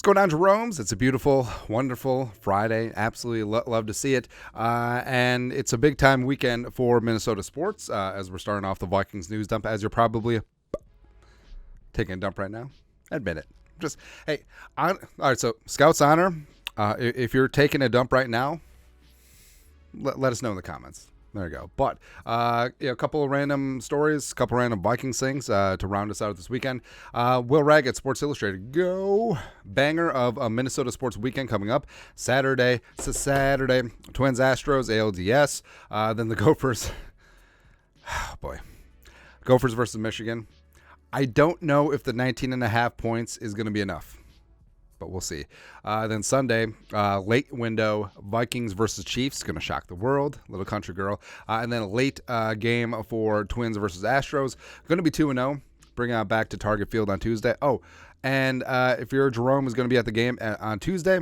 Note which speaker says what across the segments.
Speaker 1: What's going on, Jerome's? It's a beautiful, wonderful Friday. Absolutely love to see it. And it's a big time weekend for Minnesota sports as we're starting off the Vikings news dump, as you're probably taking a dump right now. Admit it. All right, so Scouts Honor, if you're taking a dump right now, let us know in the comments. There you go. But a couple of random stories, a couple of random Vikings things to round us out this weekend. Will Raggett, Sports Illustrated. Go. Banger of a Minnesota sports weekend coming up. Saturday. It's a Saturday. Twins, Astros, ALDS. Then the Gophers. Oh, boy. Gophers versus Michigan. I don't know if the 19.5 points is going to be enough, but we'll see. Then Sunday, late window, Vikings versus Chiefs, going to shock the world, little country girl. And then a late game for Twins versus Astros, going to be 2-0, bringing it back to Target Field on Tuesday. Oh, and if your Jerome is going to be at the game on Tuesday,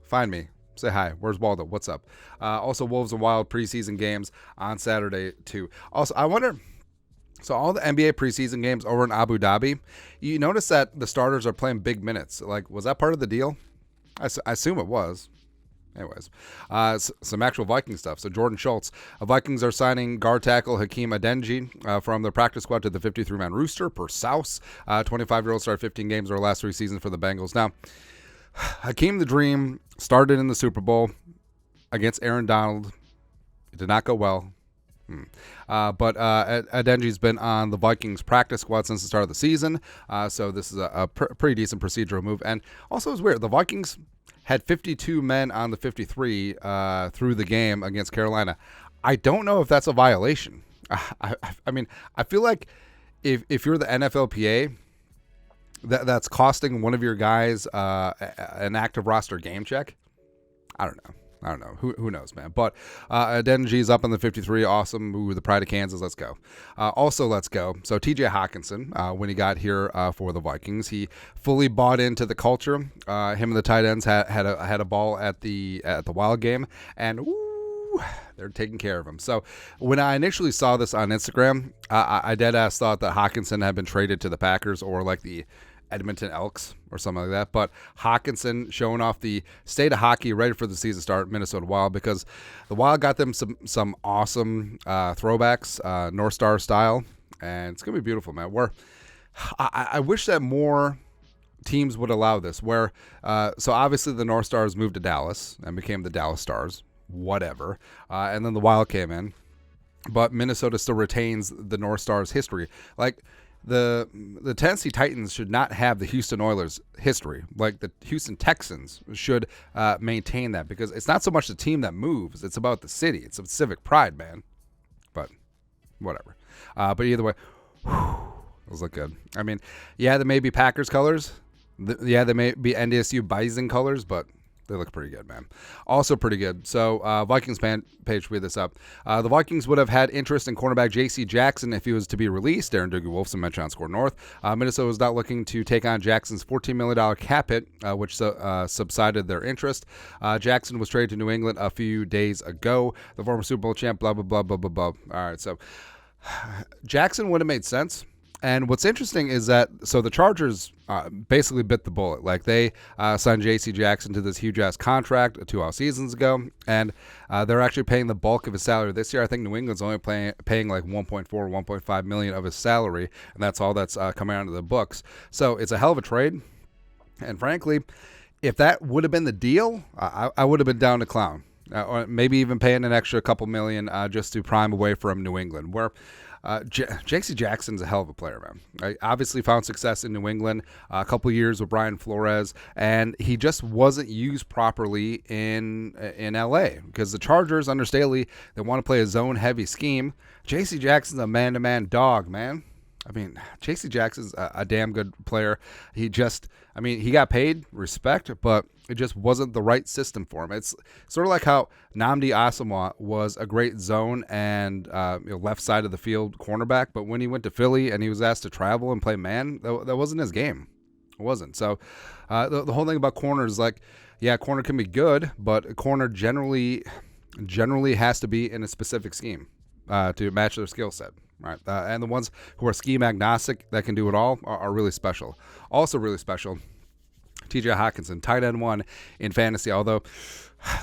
Speaker 1: find me. Say hi. Where's Waldo? What's up? Also, Wolves and Wild preseason games on Saturday, too. Also, I wonder... So all the NBA preseason games over in Abu Dhabi, you notice that the starters are playing big minutes. Like, was that part of the deal? I assume it was. Anyways, some actual Viking stuff. So Jordan Schultz, Vikings are signing guard tackle Hakeem Adeniji from their practice squad to the 53-man rooster per Souse. 25-year-old started 15 games over the last 3 seasons for the Bengals. Now, Hakeem the Dream started in the Super Bowl against Aaron Donald. It did not go well. But Adenji's been on the Vikings practice squad since the start of the season, so this is a pretty decent procedural move. And also, it's weird. The Vikings had 52 men on the 53 through the game against Carolina. I don't know if that's a violation. I mean, I feel like if you're the NFLPA, that's costing one of your guys an active roster game check. I don't know. Who knows, man? But Adenji's up on the 53. Awesome. Ooh, the pride of Kansas. Let's go. Also, let's go. So TJ Hockinson, when he got here for the Vikings, he fully bought into the culture. Him and the tight ends had a ball at the Wild game, and they're taking care of him. So when I initially saw this on Instagram, I deadass thought that Hockinson had been traded to the Packers or like the Edmonton Elks or something like that. But Hockinson showing off the state of hockey ready for the season start, Minnesota Wild, because the Wild got them some awesome throwbacks, North Star style, and it's going to be beautiful, man. I wish that more teams would allow this, so obviously the North Stars moved to Dallas and became the Dallas Stars, whatever, and then the Wild came in, but Minnesota still retains the North Stars history. Like, The Tennessee Titans should not have the Houston Oilers history. Like, the Houston Texans should maintain that, because it's not so much the team that moves. It's about the city. It's a civic pride, man. But whatever. But either way, those look good. I mean, yeah, they may be Packers colors. They may be NDSU Bison colors, but they look pretty good, man. Also pretty good. So Vikings page tweeted this up. The Vikings would have had interest in cornerback J.C. Jackson if he was to be released. Darren Doogie Wolfson mentioned on Score North. Minnesota was not looking to take on Jackson's $14 million cap hit, which subsided their interest. Jackson was traded to New England a few days ago. The former Super Bowl champ, blah, blah, blah, blah, blah, blah. All right, so Jackson would have made sense. And what's interesting is that, so the Chargers basically bit the bullet. Like, they signed J.C. Jackson to this huge-ass contract 2 off seasons ago, and they're actually paying the bulk of his salary this year. I think New England's only paying like $1.4, $1.5 million of his salary, and that's all that's coming out of the books. So it's a hell of a trade. And frankly, if that would have been the deal, I would have been down to clown. Or maybe even paying an extra couple million just to prime away from New England, where J.C. Jackson's a hell of a player, man. I obviously found success in New England, a couple years with Brian Flores, and he just wasn't used properly in L.A. because the Chargers, under Staley, they want to play a zone-heavy scheme. J.C. Jackson's a man-to-man dog, man. I mean, J.C. Jackson's a damn good player. He got paid, respect, but it just wasn't the right system for him. It's sort of like how Nnamdi Asomugha was a great zone and left side of the field cornerback, but when he went to Philly and he was asked to travel and play man, that wasn't his game. It wasn't. So the whole thing about corners is like, yeah, corner can be good, but a corner generally has to be in a specific scheme to match their skill set. Right, and the ones who are scheme agnostic that can do it all are really special. Also really special, TJ Hockinson, tight end 1 in fantasy, although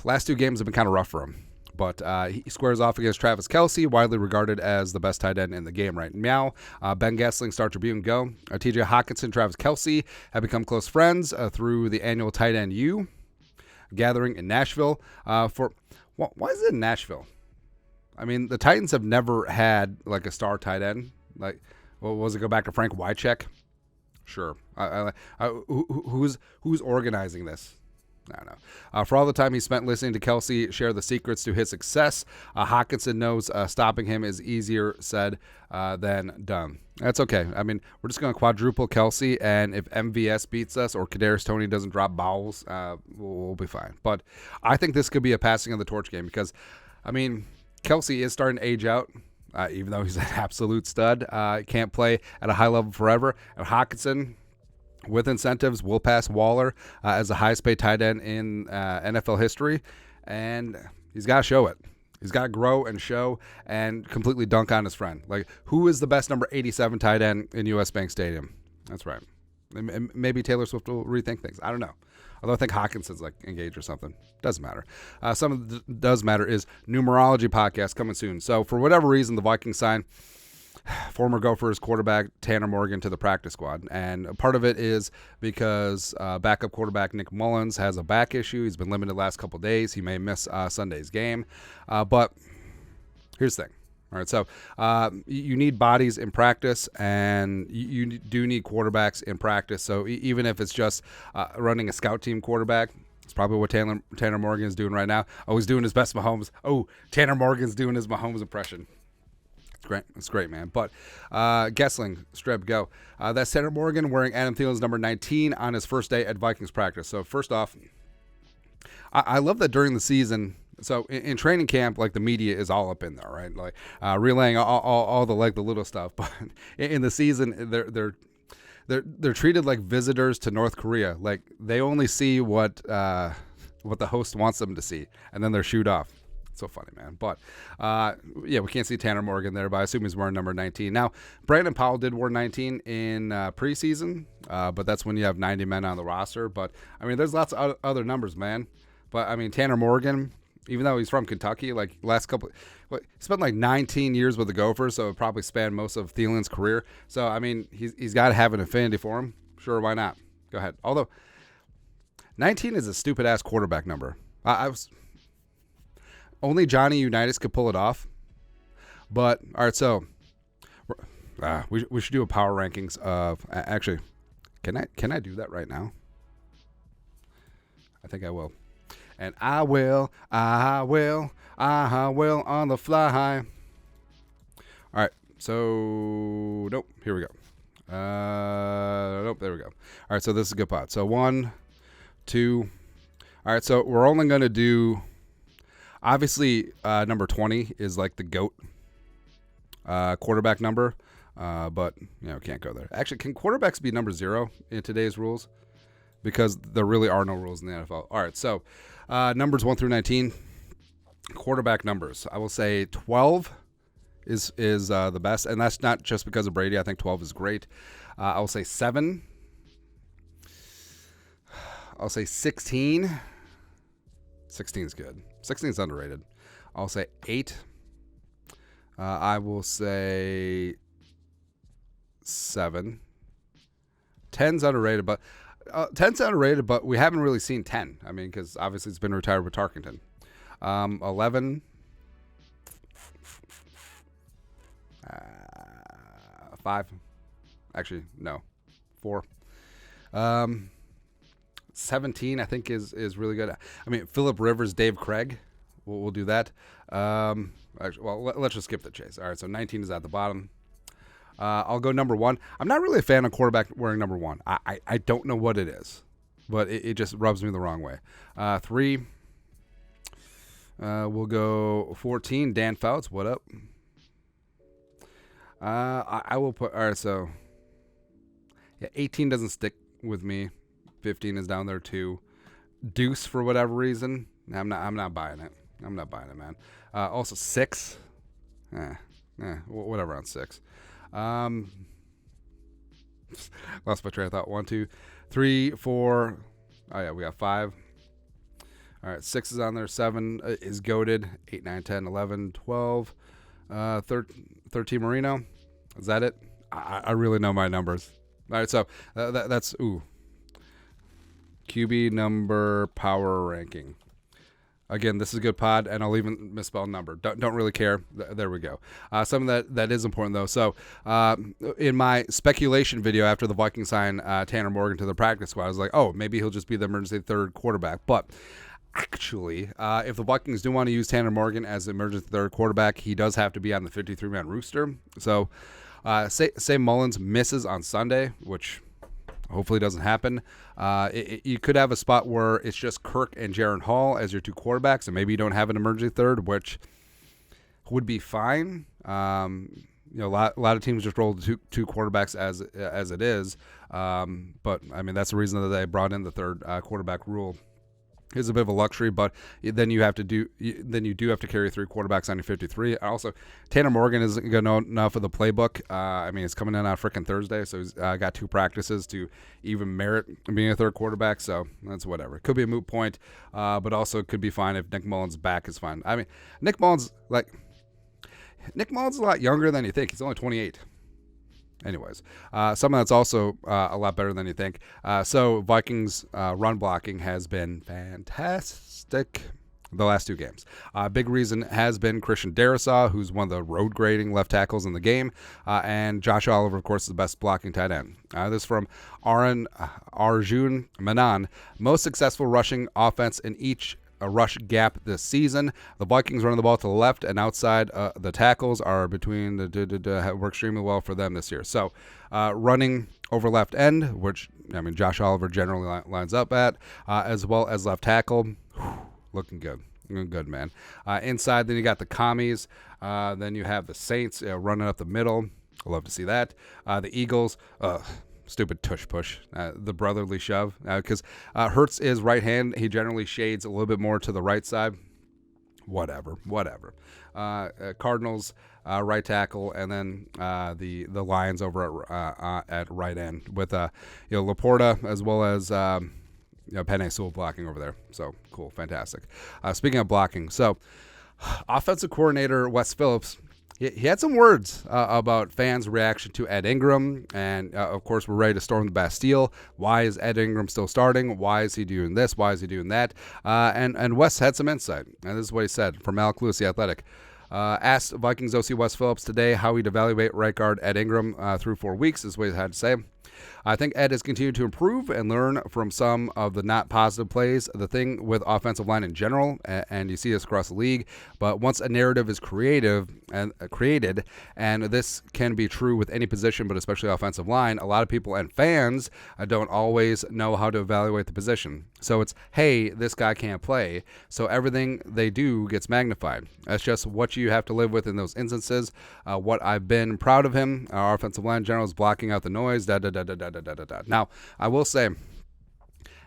Speaker 1: last 2 games have been kind of rough for him. But he squares off against Travis Kelce, widely regarded as the best tight end in the game right now. Ben Gessling, Star Tribune, go. TJ Hockinson, Travis Kelce have become close friends through the annual Tight End U gathering in Nashville. Why is it in Nashville? I mean, the Titans have never had like a star tight end. Like, was it go back to Frank Wycheck? Sure. Who's organizing this? I don't know. For all the time he spent listening to Kelce share the secrets to his success, Hockinson knows stopping him is easier said than done. That's okay. I mean, we're just going to quadruple Kelce, and if MVS beats us or Kadarius Toney doesn't drop bowels, we'll be fine. But I think this could be a passing of the torch game because, I mean, Kelce is starting to age out. Even though he's an absolute stud, can't play at a high level forever. And Hockinson, with incentives, will pass Waller as the highest paid tight end in NFL history. And he's got to show it. He's got to grow and show and completely dunk on his friend. Like, who is the best number 87 tight end in U.S. Bank Stadium? That's right. Maybe Taylor Swift will rethink things. I don't know. Although I think Hawkinson's like engaged or something. Doesn't matter. Something that does matter is numerology podcast coming soon. So for whatever reason, the Vikings signed former Gophers quarterback Tanner Morgan to the practice squad. And part of it is because backup quarterback Nick Mullins has a back issue. He's been limited the last couple of days. He may miss Sunday's game. But here's the thing. All right, so you need bodies in practice, and you do need quarterbacks in practice. So even if it's just running a scout team quarterback, it's probably what Tanner Morgan is doing right now. Oh, he's doing his best Mahomes. Oh, Tanner Morgan's doing his Mahomes impression. It's great. It's great, man. But Gessling, Streb, go. That's Tanner Morgan wearing Adam Thielen's number 19 on his first day at Vikings practice. So first off, I love that during the season. So in training camp, like the media is all up in there, right? Like relaying all the like the little stuff. But in the season, they're treated like visitors to North Korea. Like they only see what the host wants them to see, and then they're shooed off. It's so funny, man. But yeah, we can't see Tanner Morgan there, but I assume he's wearing number 19. Now, Brandon Powell did wear 19 in preseason, but that's when you have 90 men on the roster. But I mean, there's lots of other numbers, man. But I mean, Tanner Morgan, even though he's from Kentucky, like last couple, he spent like 19 years with the Gophers, so it probably spanned most of Thielen's career. So I mean, he's got to have an affinity for him. Sure, why not? Go ahead. Although 19 is a stupid ass quarterback number. I was only Johnny Unitas could pull it off. But all right, so we should do a power rankings of actually. Can I do that right now? I think I will. And I will on the fly. All right, so nope, here we go. Nope, there we go. All right, so this is a good pot. So 1, 2. All right, so we're only going to do, obviously, number 20 is like the GOAT quarterback number, but, can't go there. Actually, can quarterbacks be number 0 in today's rules? Because there really are no rules in the NFL. All right, so numbers 1 through 19, quarterback numbers. I will say 12 is the best, and that's not just because of Brady. I think 12 is great. I will say 7. I'll say 16. 16 is good. 16 is underrated. I'll say 8. I will say 7. 10's underrated, but 10's underrated, but we haven't really seen 10. I mean, because obviously it's been retired with Tarkenton. 11. 5. Actually, no. 4. 17, I think, is really good. I mean, Phillip Rivers, Dave Craig. We'll do that. Actually, well, let's just skip the chase. All right, so 19 is at the bottom. I'll go number 1. I'm not really a fan of quarterback wearing number 1. I don't know what it is, but it just rubs me the wrong way. 3. We'll go 14. Dan Fouts, what up? I will put, all right, so yeah, 18 doesn't stick with me. 15 is down there too. Deuce, for whatever reason, I'm not buying it. I'm not buying it, man. Also 6. Whatever on 6. Lost my train of thought. 1, 2, 3, 4. Oh, yeah, we got 5. All right, 6 is on there. 7 is goated. 8, 9, 10, 11, 12. 13 Marino. Is that it? I really know my numbers. All right, so that's QB number power ranking. Again, this is a good pod, and I'll even misspell number. Don't really care. There we go. Something that is important, though. So in my speculation video after the Vikings signed Tanner Morgan to the practice squad, I was like, oh, maybe he'll just be the emergency third quarterback. But actually, if the Vikings do want to use Tanner Morgan as the emergency third quarterback, he does have to be on the 53-man rooster. So say Mullins misses on Sunday, which hopefully doesn't happen. You could have a spot where it's just Kirk and Jaron Hall as your 2 quarterbacks, and maybe you don't have an emergency third, which would be fine. A lot of teams just roll two quarterbacks as it is. But I mean, that's the reason that they brought in the third quarterback rule. It's a bit of a luxury, but then you do have to carry 3 quarterbacks on your 53. Also, Tanner Morgan isn't going to know enough of the playbook. I mean, it's coming in on freaking Thursday, so he's got 2 practices to even merit being a third quarterback. So that's whatever. It could be a moot point, but also it could be fine if Nick Mullins' back is fine. I mean, Nick Mullins is a lot younger than you think. He's only 28. Anyways, something that's also a lot better than you think. So Vikings run blocking has been fantastic the last 2 games. Big reason has been Christian Darrisaw, who's one of the road grading left tackles in the game, and Josh Oliver, of course, is the best blocking tight end. This from Arjun Menon, most successful rushing offense in each a rush gap this season. The Vikings running the ball to the left and outside. The tackles are between work extremely well for them this year. So running over left end, which I mean Josh Oliver generally lines up at, as well as left tackle. Looking good. Looking good, man. Inside, then you got the commies. Then you have the Saints running up the middle. I love to see that. The Eagles, stupid tush push, the brotherly shove, because Hurts is right hand. He generally shades a little bit more to the right side. Whatever. Cardinals, right tackle, and then the Lions over at right end with Laporta as well as Penei Sewell blocking over there. So cool, fantastic. Speaking of blocking, so offensive coordinator Wes Phillips. He had some words about fans' reaction to Ed Ingram, and of course, we're ready to storm the Bastille. Why is Ed Ingram still starting? Why is he doing this? Why is he doing that? And Wes had some insight, and this is what he said from Alec Lewis, The Athletic. Asked Vikings OC Wes Phillips today how he'd evaluate right guard Ed Ingram through 4 weeks, is what he had to say. I think Ed has continued to improve and learn from some of the not positive plays. The thing with offensive line in general, and you see this across the league, but once a narrative is created, and this can be true with any position, but especially offensive line, a lot of people and fans don't always know how to evaluate the position. So it's, hey, this guy can't play, so everything they do gets magnified. That's just what you have to live with in those instances. What I've been proud of him, our offensive line general is blocking out the noise, Now, I will say,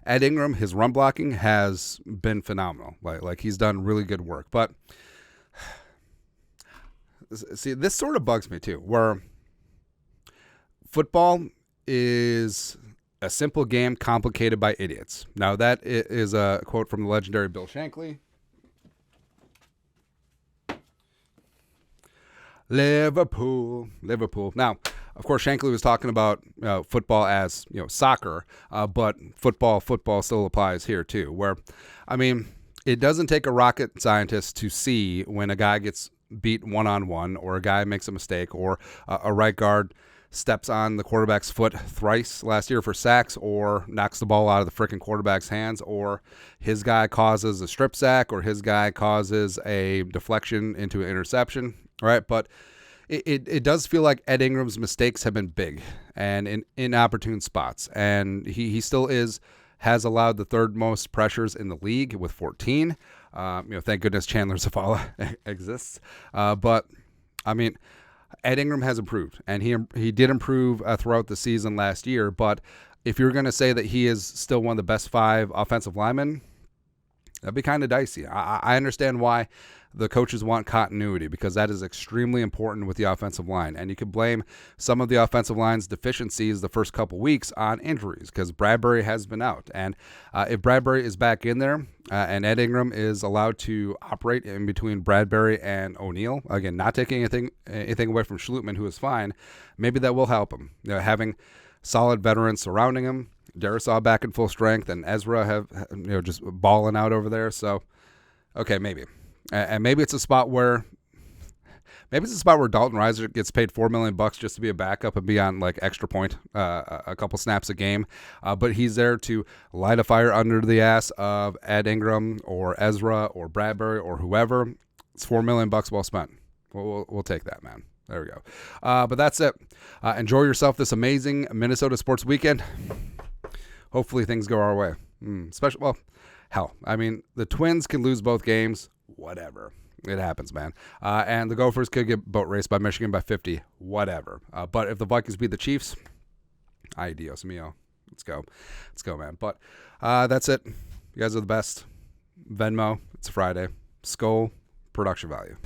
Speaker 1: Ed Ingram, his run blocking has been phenomenal. Like he's done really good work. But see, this sort of bugs me too, where football is a simple game complicated by idiots. Now, that is a quote from the legendary Bill Shankly. Liverpool. Now, of course, Shankly was talking about football as soccer, but football still applies here too. Where, I mean, it doesn't take a rocket scientist to see when a guy gets beat one-on-one, or a guy makes a mistake, or a right guard steps on the quarterback's foot thrice last year for sacks, or knocks the ball out of the freaking quarterback's hands, or his guy causes a strip sack, or his guy causes a deflection into an interception, right? But it does feel like Ed Ingram's mistakes have been big and in inopportune spots, and he still has allowed the third most pressures in the league with 14. Thank goodness Chandler Zavala exists. But I mean, Ed Ingram has improved, and he did improve throughout the season last year. But if you're going to say that he is still one of the best 5 offensive linemen, That'd be kind of dicey. I understand why the coaches want continuity, because that is extremely important with the offensive line. And you could blame some of the offensive line's deficiencies the first couple weeks on injuries, because Bradbury has been out. And if Bradbury is back in there and Ed Ingram is allowed to operate in between Bradbury and O'Neal, again, not taking anything away from Schlutman, who is fine, maybe that will help him. Having solid veterans surrounding him, Darisaw back in full strength, and Ezra have just balling out over there. So, okay, maybe. And maybe it's a spot where Dalton Reiser gets paid $4 million just to be a backup and be on like extra point, a couple snaps a game. But he's there to light a fire under the ass of Ed Ingram or Ezra or Bradbury or whoever. It's $4 million well spent. We'll take that, man. There we go. But that's it. Enjoy yourself this amazing Minnesota sports weekend. Hopefully things go our way. Hell, I mean, the Twins can lose both games. Whatever. It happens, man. And the Gophers could get boat raced by Michigan by 50. Whatever. But if the Vikings beat the Chiefs, ay Dios mío. Let's go, man. But that's it. You guys are the best. Venmo. It's Friday. Skull. Production value.